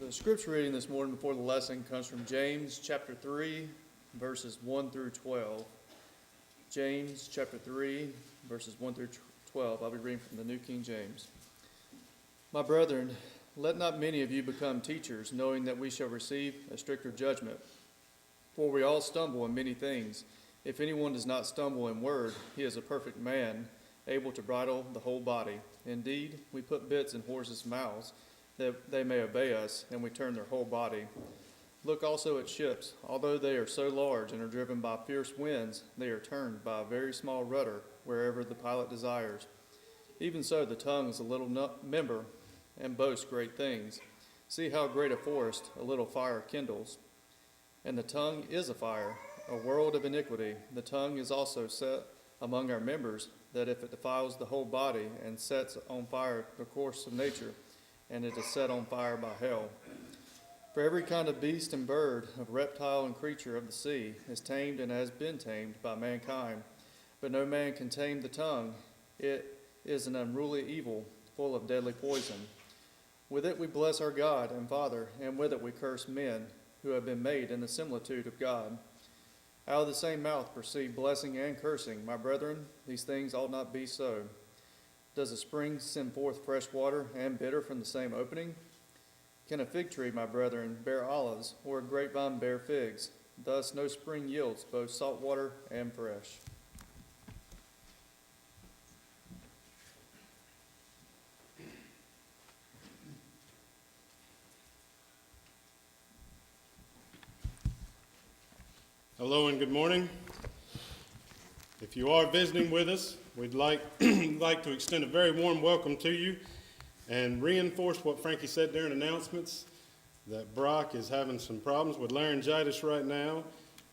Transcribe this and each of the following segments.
The scripture reading this morning before the lesson comes from James chapter 3, verses 1 through 12. James chapter 3, verses 1 through 12. I'll be reading from the New King James. My brethren, let not many of you become teachers, knowing that we shall receive a stricter judgment. For we all stumble in many things. If anyone does not stumble in word, he is a perfect man, able to bridle the whole body. Indeed, we put bits in horses' mouths, that they may obey us, and we turn their whole body. Look also at ships. Although they are so large and are driven by fierce winds, they are turned by a very small rudder wherever the pilot desires. Even so, the tongue is a little member and boasts great things. See how great a forest a little fire kindles. And the tongue is a fire, a world of iniquity. The tongue is also set among our members, that if it defiles the whole body and sets on fire the course of nature, and it is set on fire by hell. For every kind of beast and bird, of reptile and creature of the sea, is tamed and has been tamed by mankind. But no man can tame the tongue. It is an unruly evil, full of deadly poison. With it we bless our God and Father, and with it we curse men, who have been made in the similitude of God. Out of the same mouth proceed blessing and cursing. My brethren, these things ought not be so. Does a spring send forth fresh water and bitter from the same opening? Can a fig tree, my brethren, bear olives, or a grapevine bear figs? Thus no spring yields both salt water and fresh. Hello and good morning. If you are visiting with us, we'd like to extend a very warm welcome to you and reinforce what Frankie said during announcements, that Brock is having some problems with laryngitis right now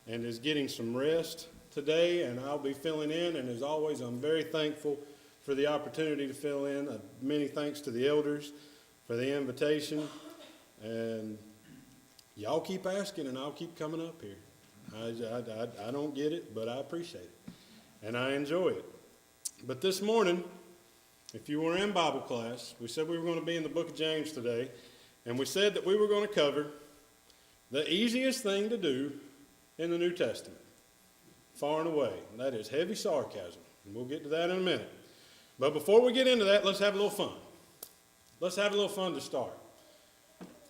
and is getting some rest today, and I'll be filling in, and as always, I'm very thankful for the opportunity to fill in. Many thanks to the elders for the invitation, and y'all keep asking and I'll keep coming up here. I don't get it, but I appreciate it, and I enjoy it. But this morning, if you were in Bible class, we said we were going to be in the book of James today, and we said that we were going to cover the easiest thing to do in the New Testament, far and away, and that is heavy sarcasm, and we'll get to that in a minute. But before we get into that, let's have a little fun. Let's have a little fun to start.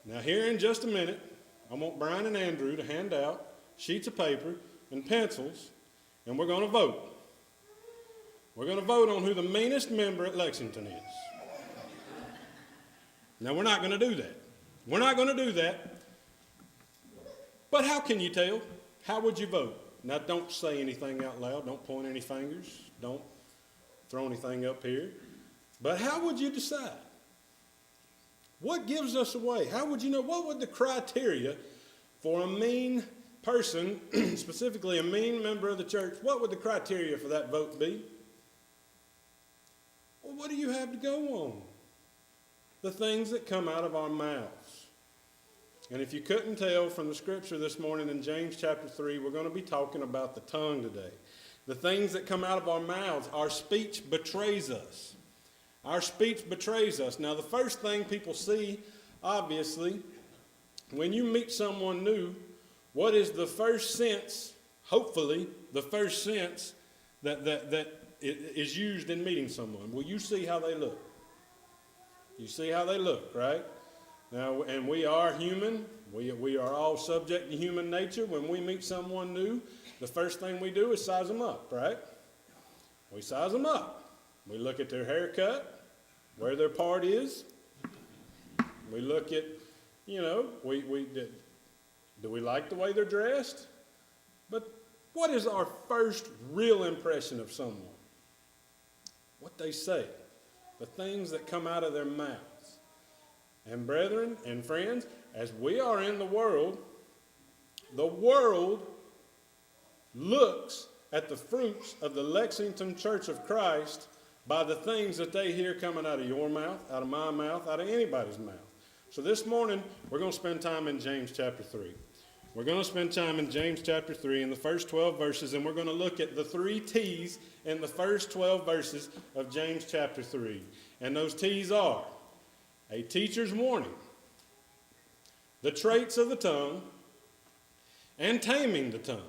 Now, here in just a minute, I want Brian and Andrew to hand out sheets of paper and pencils, and we're going to vote. We're going to vote on who the meanest member at Lexington is. Now, we're not going to do that. We're not going to do that. But how can you tell? How would you vote? Now, don't say anything out loud. Don't point any fingers. Don't throw anything up here. But how would you decide? What gives us away? How would you know? What would the criteria for a mean person, specifically a mean member of the church, what would the criteria for that vote be? Well, what do you have to go on? The things that come out of our mouths. And if you couldn't tell from the scripture this morning in James chapter 3, we're going to be talking about the tongue today. The things that come out of our mouths, our speech betrays us. Our speech betrays us. Now, the first thing people see, obviously, when you meet someone new, what is the first sense, hopefully, the first sense that is used in meeting someone? Well, you see how they look. You see how they look, right? Now, and we are human. We are all subject to human nature. When we meet someone new, the first thing we do is size them up, right? We size them up. We look at their haircut, where their part is. We look at, do we like the way they're dressed? But what is our first real impression of someone? What they say, the things that come out of their mouths. And brethren and friends, as we are in the world looks at the fruits of the Lexington Church of Christ by the things that they hear coming out of your mouth, out of my mouth, out of anybody's mouth. So this morning, we're going to spend time in James chapter 3. We're going to spend time in James chapter 3 in the first 12 verses, and we're going to look at the 3 T's in the first 12 verses of James chapter 3. And those T's are a teacher's warning, the traits of the tongue, and taming the tongue.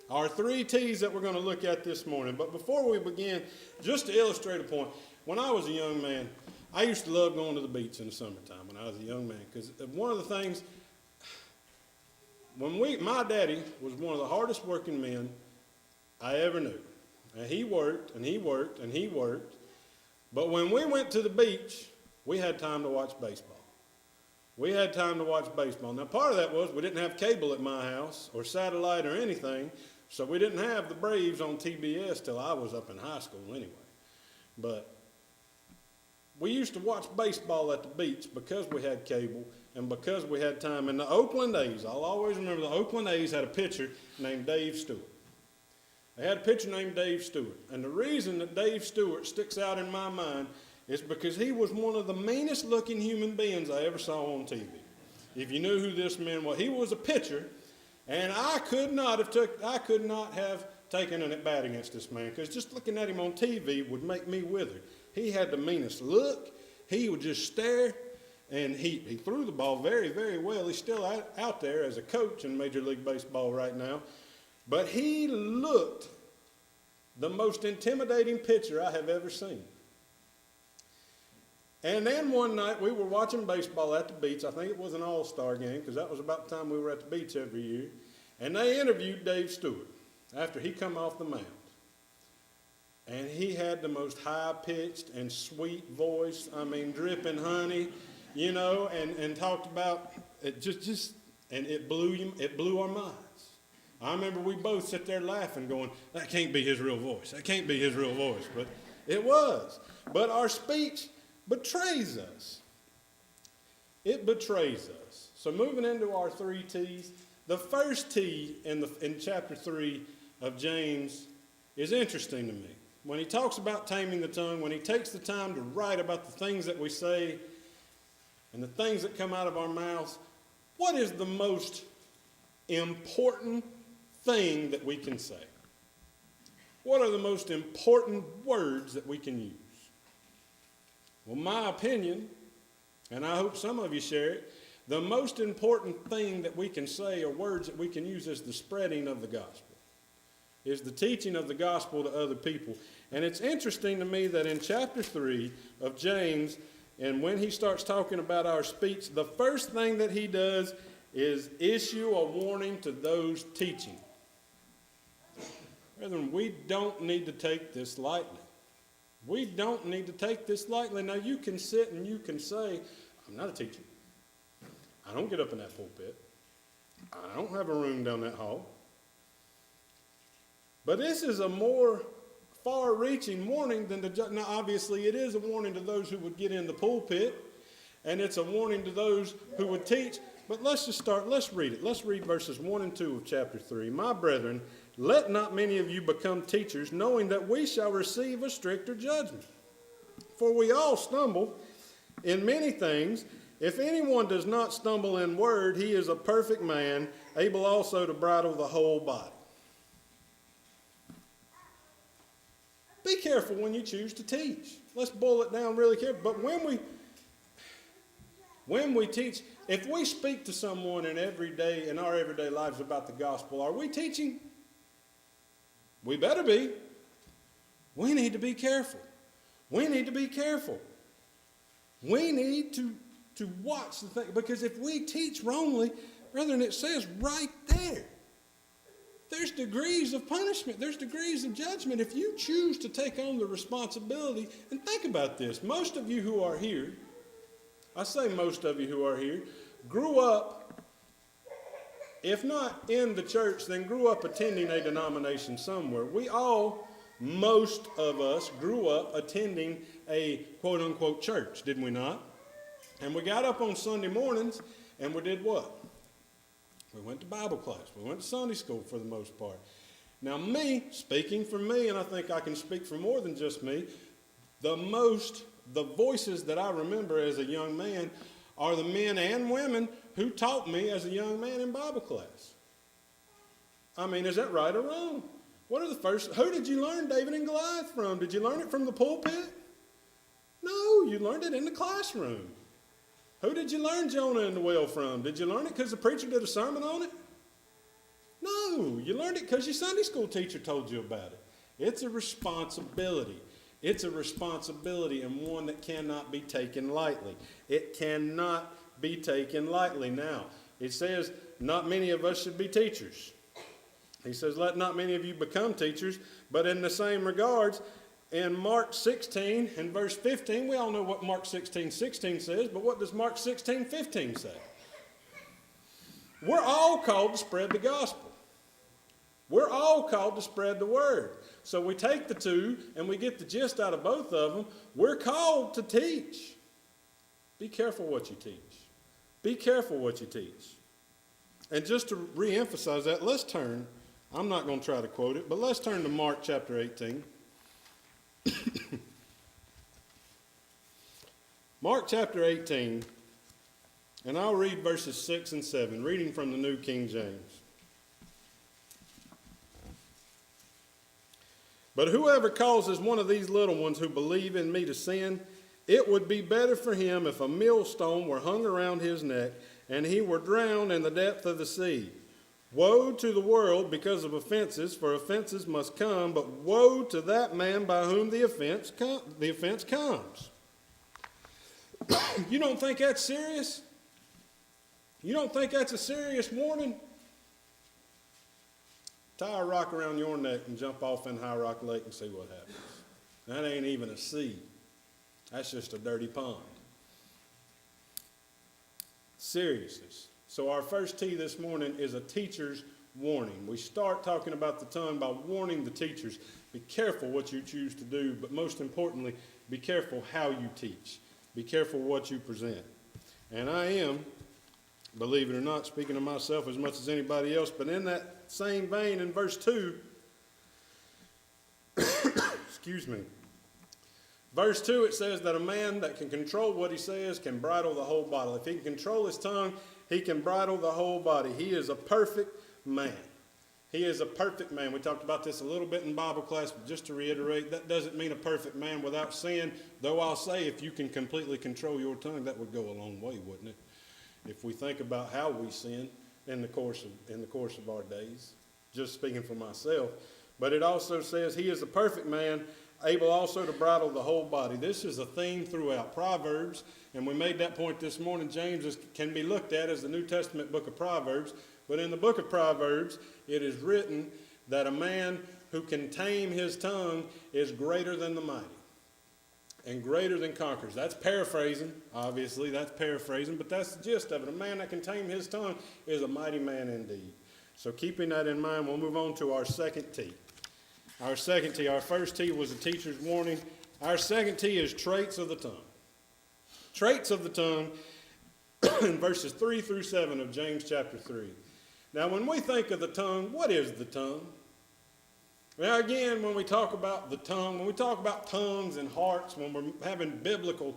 Our 3 T's that we're going to look at this morning. But before we begin, just to illustrate a point, when I was a young man, I used to love going to the beach in the summertime when I was a young man. Because one of the things, my daddy was one of the hardest working men I ever knew. And he worked, and he worked, and he worked. But when we went to the beach, we had time to watch baseball. We had time to watch baseball. Now, part of that was we didn't have cable at my house or satellite or anything, so we didn't have the Braves on TBS till I was up in high school anyway. But we used to watch baseball at the beach because we had cable and because we had time. And the Oakland A's, I'll always remember the Oakland A's had a pitcher named Dave Stewart. They had a pitcher named Dave Stewart. And the reason that Dave Stewart sticks out in my mind is because he was one of the meanest looking human beings I ever saw on TV. If you knew who this man was, he was a pitcher, and I could not have taken an at bat against this man, because just looking at him on TV would make me wither. He had the meanest look. He would just stare, and he threw the ball very, very well. He's still out there as a coach in Major League Baseball right now. But he looked the most intimidating pitcher I have ever seen. And then one night we were watching baseball at the beach. I think it was an all-star game, because that was about the time we were at the beach every year. And they interviewed Dave Stewart after he come off the mound. And he had the most high-pitched and sweet voice, dripping honey, and talked about it and it blew our minds. I remember we both sit there laughing, going, that can't be his real voice. That can't be his real voice. But it was. But our speech betrays us. It betrays us. So moving into our 3 T's, the first T in chapter 3 of James is interesting to me. When he talks about taming the tongue, when he takes the time to write about the things that we say and the things that come out of our mouths, what is the most important thing that we can say? What are the most important words that we can use? Well, my opinion, and I hope some of you share it, the most important thing that we can say or words that we can use is the spreading of the gospel, is the teaching of the gospel to other people. And it's interesting to me that in chapter 3 of James, and when he starts talking about our speech, the first thing that he does is issue a warning to those teaching. Brethren, we don't need to take this lightly. We don't need to take this lightly. Now, you can sit and you can say, I'm not a teacher. I don't get up in that pulpit. I don't have a room down that hall. But this is a more far-reaching warning than now, obviously, it is a warning to those who would get in the pulpit, and it's a warning to those who would teach. But let's read it. Let's read verses 1 and 2 of chapter 3. My brethren, let not many of you become teachers, knowing that we shall receive a stricter judgment. For we all stumble in many things. If anyone does not stumble in word, he is a perfect man, able also to bridle the whole body. Be careful when you choose to teach. Let's boil it down really carefully. But when we teach, if we speak to someone in our everyday lives about the gospel, are we teaching? We better be. We need to be careful. We need to be careful. We need to watch the thing, because if we teach wrongly, brethren, it says right there, there's degrees of punishment. There's degrees of judgment. If you choose to take on the responsibility, and think about this, most of you who are here, I say most of you who are here, grew up, if not in the church, then grew up attending a denomination somewhere. Most of us grew up attending a quote-unquote church, didn't we not? And we got up on Sunday mornings, and we did what? We went to Bible class. We went to Sunday school for the most part. Now speaking for me, and I think I can speak for more than just me, the voices that I remember as a young man are the men and women who taught me as a young man in Bible class. Is that right or wrong? Who did you learn David and Goliath from? Did you learn it from the pulpit? No, you learned it in the classroom. Who did you learn Jonah and the whale from? Did you learn it because the preacher did a sermon on it? No, you learned it because your Sunday school teacher told you about it. It's a responsibility. It's a responsibility, and one that cannot be taken lightly. It cannot be taken lightly. Now, it says not many of us should be teachers. He says, let not many of you become teachers, but in the same regards, in Mark 16 and verse 15, we all know what Mark 16:16 says, but what does Mark 16:15 say? We're all called to spread the gospel. We're all called to spread the word. So we take the two and we get the gist out of both of them. We're called to teach. Be careful what you teach. Be careful what you teach. And just to re-emphasize that, let's turn, I'm not going to try to quote it, but let's turn to Mark chapter 18. Mark chapter 18, and I'll read verses 6 and 7, reading from the New King James. But whoever causes one of these little ones who believe in me to sin, it would be better for him if a millstone were hung around his neck and he were drowned in the depth of the sea. Woe to the world because of offenses, for offenses must come, but woe to that man by whom the offense comes. You don't think that's serious? You don't think that's a serious warning? Tie a rock around your neck and jump off in High Rock Lake and see what happens. That ain't even a sea. That's just a dirty pond. Seriousness. So our first T this morning is a teacher's warning. We start talking about the tongue by warning the teachers. Be careful what you choose to do, but most importantly, be careful how you teach. Be careful what you present. And I am, believe it or not, speaking of myself as much as anybody else, but in that same vein, in verse 2, excuse me, verse 2, it says that a man that can control what he says can bridle the whole body. If he can control his tongue, he can bridle the whole body. He is a perfect man. He is a perfect man. We talked about this a little bit in Bible class, but just to reiterate, that doesn't mean a perfect man without sin, though I'll say if you can completely control your tongue, that would go a long way, wouldn't it? If we think about how we sin in the course of our days, just speaking for myself. But it also says he is a perfect man, able also to bridle the whole body. This is a theme throughout Proverbs, and we made that point this morning. James can be looked at as the New Testament book of Proverbs, but in the book of Proverbs, it is written that a man who can tame his tongue is greater than the mighty and greater than conquerors. That's paraphrasing, obviously, that's paraphrasing, but that's the gist of it. A man that can tame his tongue is a mighty man indeed. So keeping that in mind, we'll move on to our second T. Our second T, our first T was a teacher's warning. Our second T is traits of the tongue. Traits of the tongue in verses 3 through 7 of James chapter 3. Now, when we think of the tongue, what is the tongue? Now, again, when we talk about the tongue, when we talk about tongues and hearts, when we're having biblical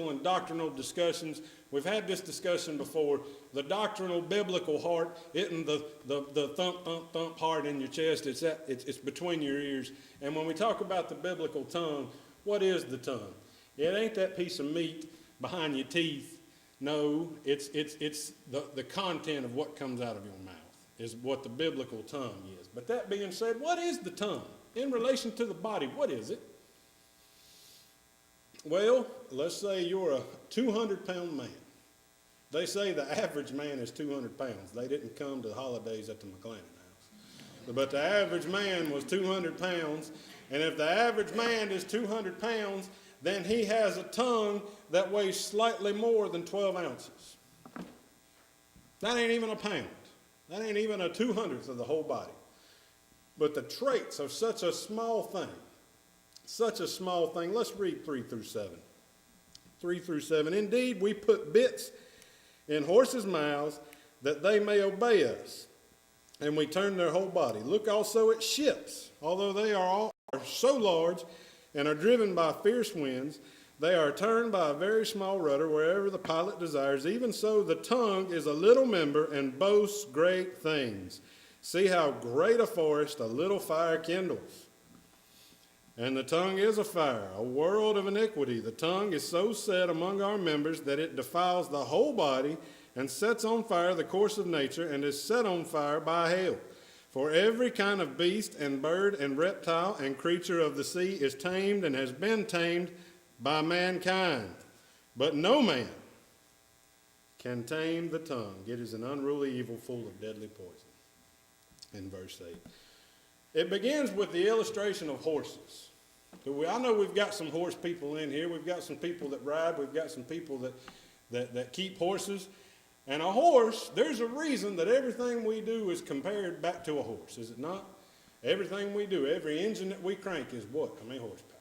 and doctrinal discussions, we've had this discussion before. The doctrinal biblical heart isn't the thump, thump, thump heart in your chest. It's between your ears. And when we talk about the biblical tongue, what is the tongue? It ain't that piece of meat behind your teeth. No, it's the content of what comes out of your mouth is what the biblical tongue is. But that being said, what is the tongue? In relation to the body, what is it? Well, let's say you're a 200-pound man. They say the average man is 200 pounds. They didn't come to the holidays at the McClannon house. But the average man was 200 pounds. And if the average man is 200 pounds, then he has a tongue that weighs slightly more than 12 ounces. That ain't even a pound. That ain't even a 200th of the whole body. But the traits of such a small thing, let's read 3 through 7. 3 through 7. Indeed, we put bits in horses' mouths that they may obey us, and we turn their whole body. Look also at ships, although they are so large and are driven by fierce winds, they are turned by a very small rudder wherever the pilot desires. Even so, the tongue is a little member and boasts great things. See how great a forest a little fire kindles. And the tongue is a fire, a world of iniquity. The tongue is so set among our members that it defiles the whole body and sets on fire the course of nature and is set on fire by hell. For every kind of beast and bird and reptile and creature of the sea is tamed and has been tamed by mankind. But no man can tame the tongue. It is an unruly evil full of deadly poison. In verse 8. It begins with the illustration of horses. I know we've got some horse people in here. We've got some people that ride. We've got some people that keep horses. And a horse, there's a reason that everything we do is compared back to a horse, is it not? Everything we do, every engine that we crank is what? How many horsepower?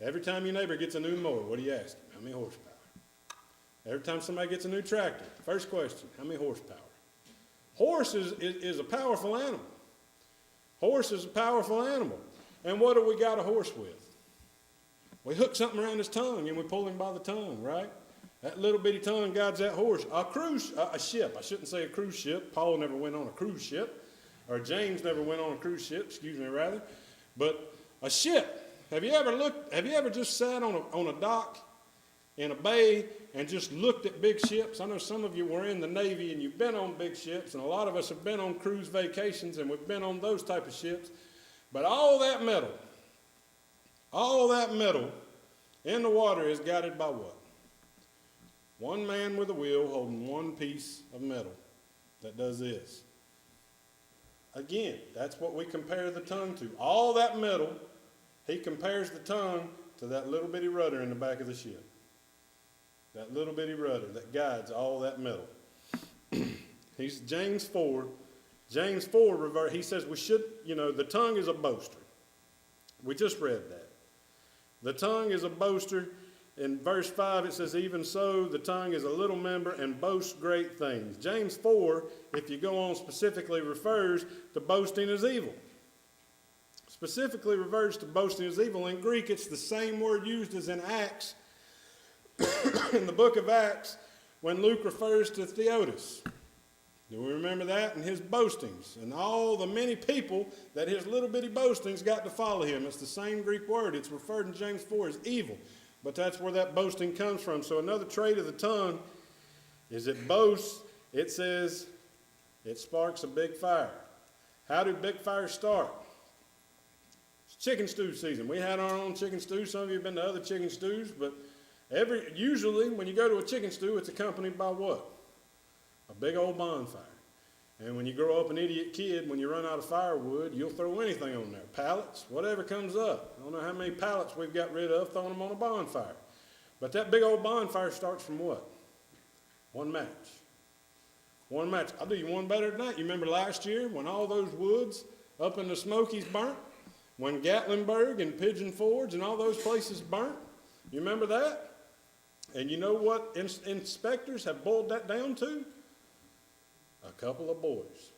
Every time your neighbor gets a new mower, what do you ask him? How many horsepower? Every time somebody gets a new tractor, first question, how many horsepower? Horse is a powerful animal. Horse is a powerful animal. And what do we got a horse with? We hook something around his tongue and we pull him by the tongue, right? That little bitty tongue guides that horse. A ship. I shouldn't say a cruise ship. Paul never went on a cruise ship. Or James never went on a cruise ship, excuse me, rather. But a ship. Have you ever just sat on a dock in a bay and just looked at big ships? I know some of you were in the Navy and you've been on big ships, and a lot of us have been on cruise vacations and we've been on those type of ships. But all that metal in the water is guided by what? One man with a wheel holding one piece of metal that does this. Again, that's what we compare the tongue to. All that metal, he compares the tongue to that little bitty rudder in the back of the ship. That little bitty rudder that guides all that metal. He's James 4. James 4, he says we should, the tongue is a boaster. We just read that. The tongue is a boaster. In verse 5, it says, even so, the tongue is a little member and boasts great things. James 4, if you go on, specifically refers to boasting as evil. Specifically refers to boasting as evil. In Greek, it's the same word used as in Acts, in the book of Acts, when Luke refers to Theodos. Do we remember that? And his boastings, and all the many people that his little bitty boastings got to follow him. It's the same Greek word. It's referred in James 4 as evil. But that's where that boasting comes from. So another trait of the tongue is it boasts. It says it sparks a big fire. How do big fires start? It's chicken stew season. We had our own chicken stew. Some of you have been to other chicken stews, but usually when you go to a chicken stew, it's accompanied by what? A big old bonfire. And when you grow up an idiot kid, when you run out of firewood, you'll throw anything on there. Pallets, whatever comes up. I don't know how many pallets we've got rid of, throwing them on a bonfire. But that big old bonfire starts from what? One match. One match. I'll do you one better than that. You remember last year when all those woods up in the Smokies burnt? When Gatlinburg and Pigeon Forge and all those places burnt? You remember that? And you know what inspectors have boiled that down to? A couple of boys.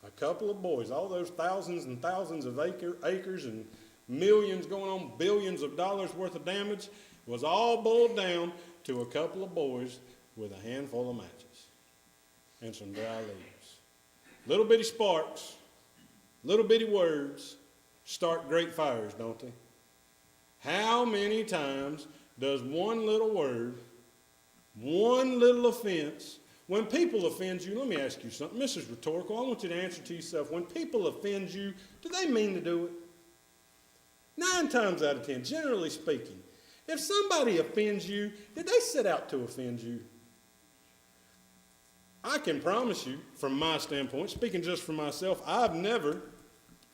A couple of boys. All those thousands and thousands of acres and millions going on, billions of dollars worth of damage was all boiled down to a couple of boys with a handful of matches and some dry leaves. Little bitty sparks, little bitty words start great fires, don't they? How many times does one little word, one little offense, when people offend you, let me ask you something. This is rhetorical. I want you to answer to yourself. When people offend you, do they mean to do it? 9 times out of 10, generally speaking, if somebody offends you, did they set out to offend you? I can promise you, from my standpoint, speaking just for myself, I've never,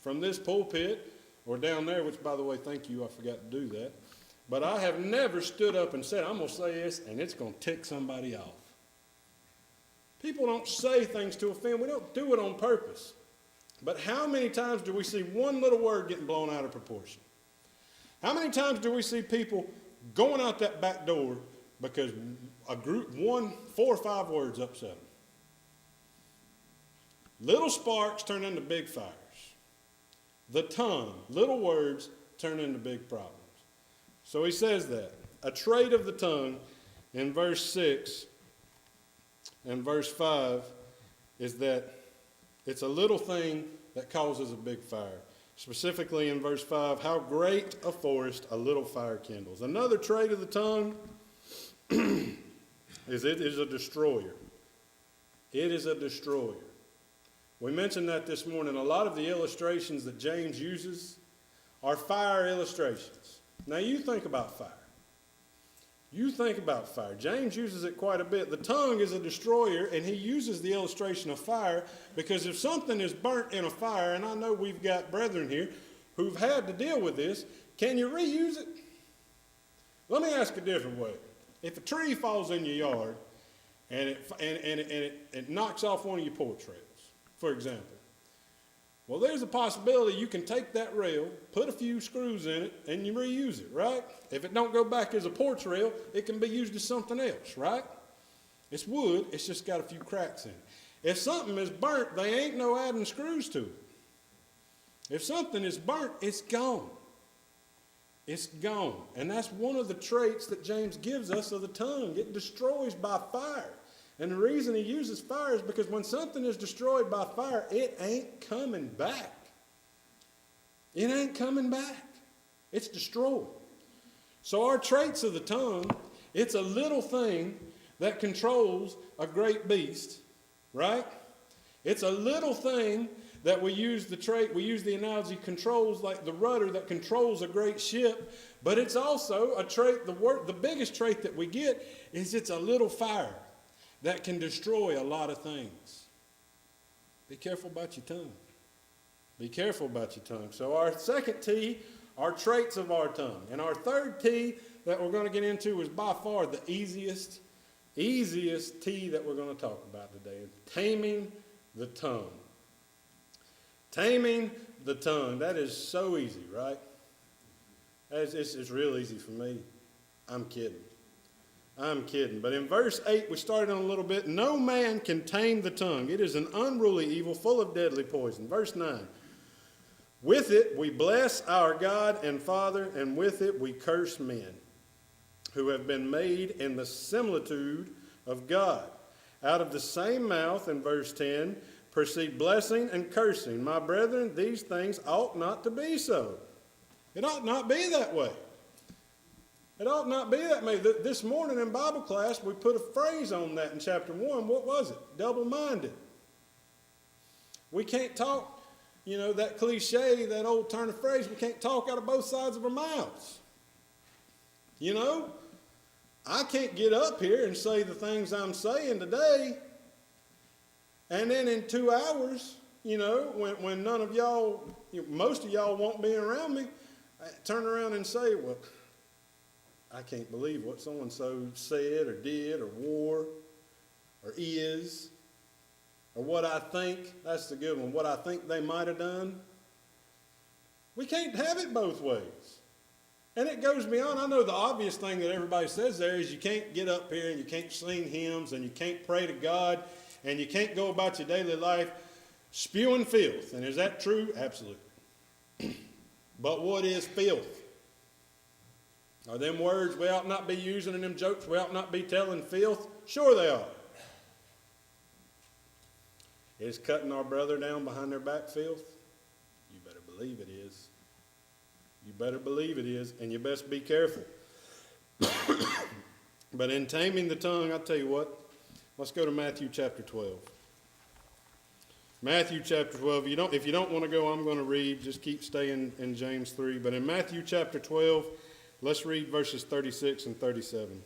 from this pulpit or down there, which, by the way, thank you, I forgot to do that, but I have never stood up and said, I'm going to say this, and it's going to tick somebody off. People don't say things to offend. We don't do it on purpose. But how many times do we see one little word getting blown out of proportion? How many times do we see people going out that back door because a group, 4 or 5 words upset them? Little sparks turn into big fires. The tongue, little words turn into big problems. So he says that. A trait of the tongue in verse 6 and verse 5 is that it's a little thing that causes a big fire. specifically in verse 5, how great a forest a little fire kindles. Another trait of the tongue is it is a destroyer. It is a destroyer. We mentioned that this morning. A lot of the illustrations that James uses are fire illustrations. Now you think about fire. You think about fire. James uses it quite a bit. The tongue is a destroyer, and he uses the illustration of fire because if something is burnt in a fire, and I know we've got brethren here who've had to deal with this, can you reuse it? Let me ask a different way. If a tree falls in your yard and it knocks off one of your porch rails, for example, well, there's a possibility you can take that rail, put a few screws in it, and you reuse it, right? If it don't go back as a porch rail, it can be used as something else, right? It's wood, it's just got a few cracks in it. If something is burnt, they ain't no adding screws to it. If something is burnt, it's gone. It's gone. And that's one of the traits that James gives us of the tongue. It destroys by fire. And the reason he uses fire is because when something is destroyed by fire, it ain't coming back. It ain't coming back. It's destroyed. So our traits of the tongue, it's a little thing that controls a great beast, right? It's a little thing that we use the analogy controls, like the rudder that controls a great ship, but it's also a trait, the biggest trait that we get is it's a little fire that can destroy a lot of things. Be careful about your tongue. Be careful about your tongue. So our second T are traits of our tongue. And our third T that we're going to get into is by far the easiest T that we're going to talk about today. Taming the tongue. Taming the tongue. That is so easy, right? It's real easy for me. I'm kidding. But in verse 8, we started on a little bit. No man can tame the tongue. It is an unruly evil full of deadly poison. Verse 9. With it we bless our God and Father, and with it we curse men who have been made in the similitude of God. Out of the same mouth, in verse 10, proceed blessing and cursing. My brethren, these things ought not to be so. It ought not be that way. It ought not be that way. This morning in Bible class, we put a phrase on that in chapter 1. What was it? Double-minded. We can't talk, that cliche, that old turn of phrase, we can't talk out of both sides of our mouths. I can't get up here and say the things I'm saying today, and then in 2 hours, when none of y'all, most of y'all won't be around me, I turn around and say, well, I can't believe what so-and-so said or did or wore or is, or what I think. That's the good one. What I think they might have done. We can't have it both ways. And it goes beyond. I know the obvious thing that everybody says there is you can't get up here and you can't sing hymns and you can't pray to God and you can't go about your daily life spewing filth. And is that true? Absolutely. But what is filth? Are them words we ought not be using and them jokes we ought not be telling filth? Sure they are. Is cutting our brother down behind their back filth? You better believe it is. You better believe it is, and you best be careful. But in taming the tongue, I'll tell you what, let's go to Matthew chapter 12. Matthew chapter 12, if you don't want to go, I'm going to read. Just keep staying in James 3. But in Matthew chapter 12, let's read verses 36 and 37.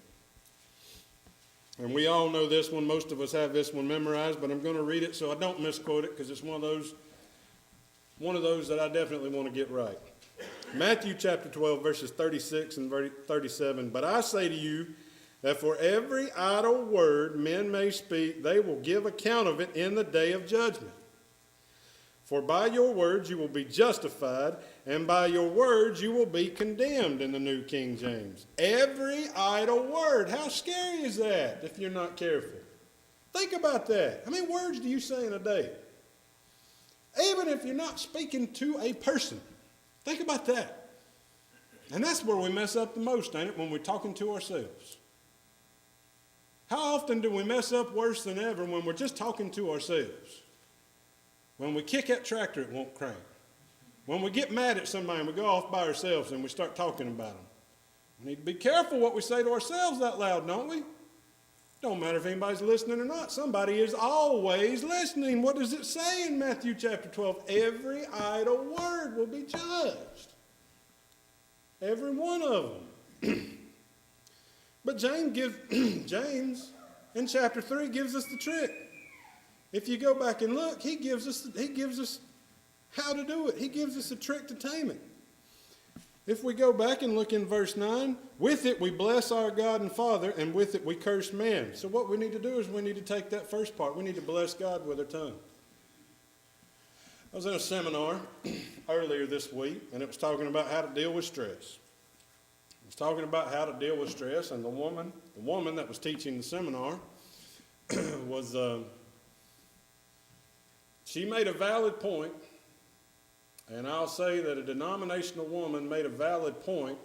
And we all know this one. Most of us have this one memorized, but I'm going to read it so I don't misquote it because it's one of those that I definitely want to get right. Matthew chapter 12, verses 36 and 37. But I say to you that for every idle word men may speak, they will give account of it in the day of judgment. For by your words you will be justified, and by your words you will be condemned, in the New King James. Every idle word. How scary is that if you're not careful? Think about that. How many words do you say in a day? Even if you're not speaking to a person. Think about that. And that's where we mess up the most, ain't it? When we're talking to ourselves. How often do we mess up worse than ever when we're just talking to ourselves? When we kick that tractor, it won't crank. When we get mad at somebody and we go off by ourselves and we start talking about them, we need to be careful what we say to ourselves out loud, don't we? Don't matter if anybody's listening or not. Somebody is always listening. What does it say in Matthew chapter 12? Every idle word will be judged. Every one of them. But James in chapter 3 gives us the trick. If you go back and look, he gives us how to do it. He gives us a trick to tame it. If we go back and look in verse 9, with it we bless our God and Father, and with it we curse man. So what we need to do is we need to take that first part. We need to bless God with our tongue. I was in a seminar earlier this week, and it was talking about how to deal with stress. It was talking about how to deal with stress, and the woman that was teaching the seminar was, she made a valid point. And I'll say that a denominational woman made a valid point,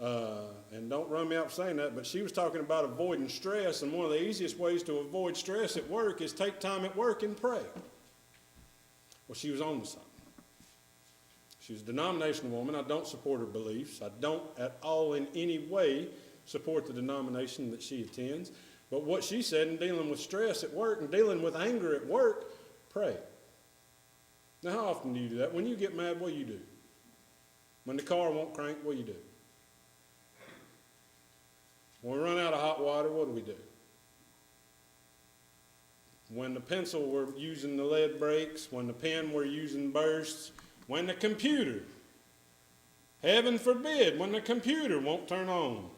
and don't run me up saying that, but she was talking about avoiding stress, and one of the easiest ways to avoid stress at work is take time at work and pray. Well, she was on to something. She's a denominational woman. I don't support her beliefs. I don't at all in any way support the denomination that she attends. But what she said in dealing with stress at work and dealing with anger at work, pray. Now, how often do you do that? When you get mad, what do you do? When the car won't crank, what do you do? When we run out of hot water, what do? When the pencil we're using the lead breaks, when the pen we're using bursts, when the computer, heaven forbid, when the computer won't turn on,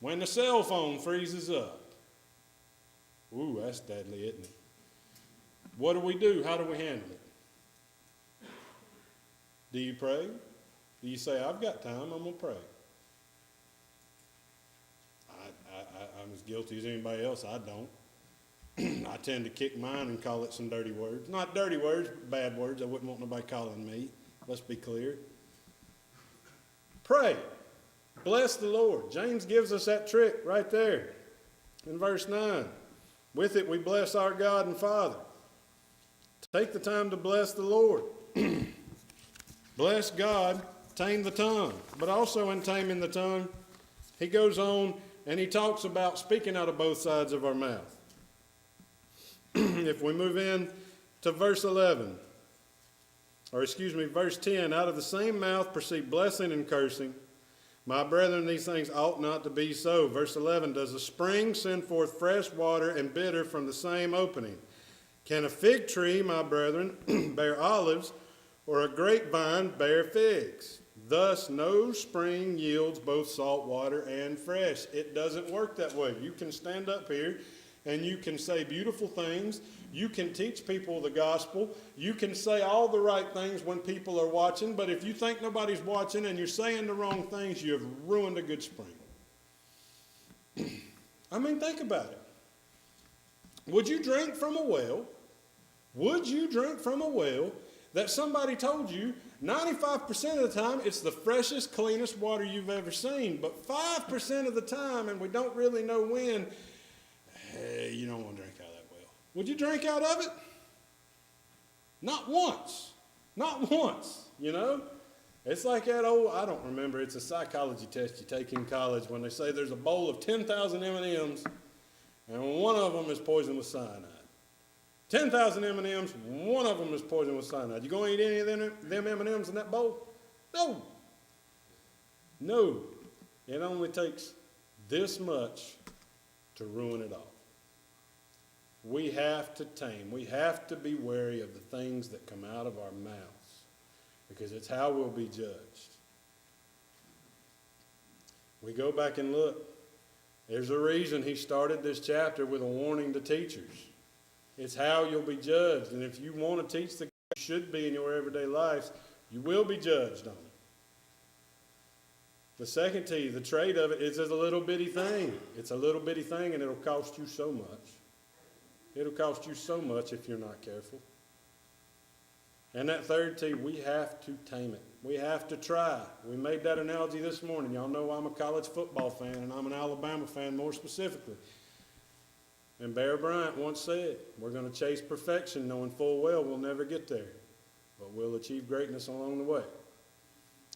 when the cell phone freezes up. Ooh, that's deadly, isn't it? What do? How do we handle it? Do you pray? Do you say, I've got time, I'm going to pray? I'm as guilty as anybody else. I don't. I tend to kick mine and call it some dirty words. Not dirty words, but bad words. I wouldn't want nobody calling me. Let's be clear. Pray. Bless the Lord. James gives us that trick right there in verse 9. With it we bless our God and Father. Take the time to bless the Lord. Bless God, tame the tongue. But also in taming the tongue, he goes on and he talks about speaking out of both sides of our mouth. If we move in to verse 11, verse 10, out of the same mouth proceed blessing and cursing. My brethren, these things ought not to be so. Verse 11, does a spring send forth fresh water and bitter from the same opening? Can a fig tree, my brethren, bear olives, or a grapevine bear figs? Thus no spring yields both salt water and fresh. It doesn't work that way. You can stand up here and you can say beautiful things. You can teach people the gospel. You can say all the right things when people are watching, but if you think nobody's watching and you're saying the wrong things, you have ruined a good spring. I mean, think about it. Would you drink from a well? Would you drink from a well that somebody told you 95% of the time it's the freshest, cleanest water you've ever seen, but 5% of the time, and we don't really know when, hey, you don't want to drink out of that well. Would you drink out of it? Not once. Not once, you know? It's like that old, I don't remember, it's a psychology test you take in college when they say there's a bowl of 10,000 M&Ms and one of them is poisoned with cyanide. 10,000 M&Ms, one of them is poisoned with cyanide. You going to eat any of them M&Ms in that bowl? No. No. It only takes this much to ruin it all. We have to tame. We have to be wary of the things that come out of our mouths because it's how we'll be judged. We go back and look. There's a reason he started this chapter with a warning to teachers. It's how you'll be judged. And if you want to teach the you should be in your everyday lives, you will be judged on it. The second T, the trait of it, is a little bitty thing. It's a little bitty thing and it'll cost you so much. It'll cost you so much if you're not careful. And that third T, we have to tame it. We have to try. We made that analogy this morning. Y'all know I'm a college football fan and I'm an Alabama fan more specifically. And Bear Bryant once said, we're going to chase perfection knowing full well we'll never get there. but we'll achieve greatness along the way.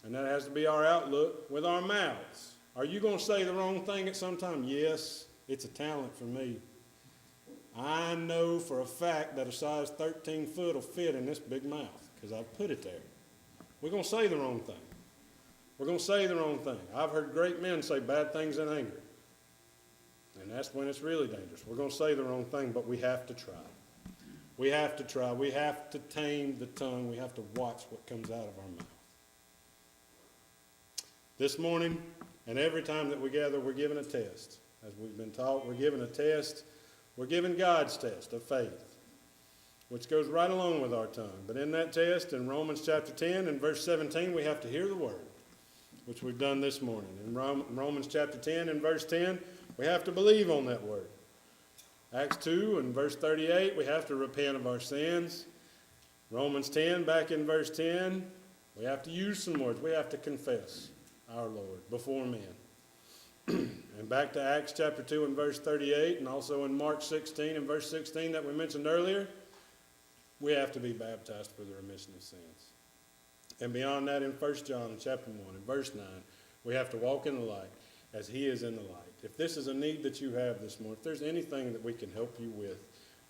And that has to be our outlook with our mouths. Are you going to say the wrong thing at some time? Yes, it's a talent for me. I know for a fact that a size 13 foot will fit in this big mouth because I've put it there. We're going to say the wrong thing. We're going to say the wrong thing. I've heard great men say bad things in anger. And that's when it's really dangerous. We're going to say the wrong thing, but we have to try. We have to try. We have to tame the tongue. We have to watch what comes out of our mouth. This morning and every time that we gather, we're given a test. As we've been taught, we're given a test. We're given God's test of faith, which goes right along with our tongue. But in that test, in Romans chapter 10 and verse 17, we have to hear the word, which we've done this morning. In Romans chapter 10 and verse 10, we have to believe on that word. Acts 2 and verse 38, we have to repent of our sins. Romans 10, back in verse 10, we have to use some words. We have to confess our Lord before men. And back to Acts chapter 2 and verse 38, and also in Mark 16 and verse 16 that we mentioned earlier, we have to be baptized for the remission of sins. And beyond that, in 1 John chapter 1 and verse 9, we have to walk in the light as he is in the light. If this is a need that you have this morning, if there's anything that we can help you with,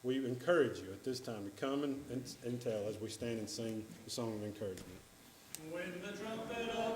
we encourage you at this time to come and tell as we stand and sing the song of encouragement. When the trumpet of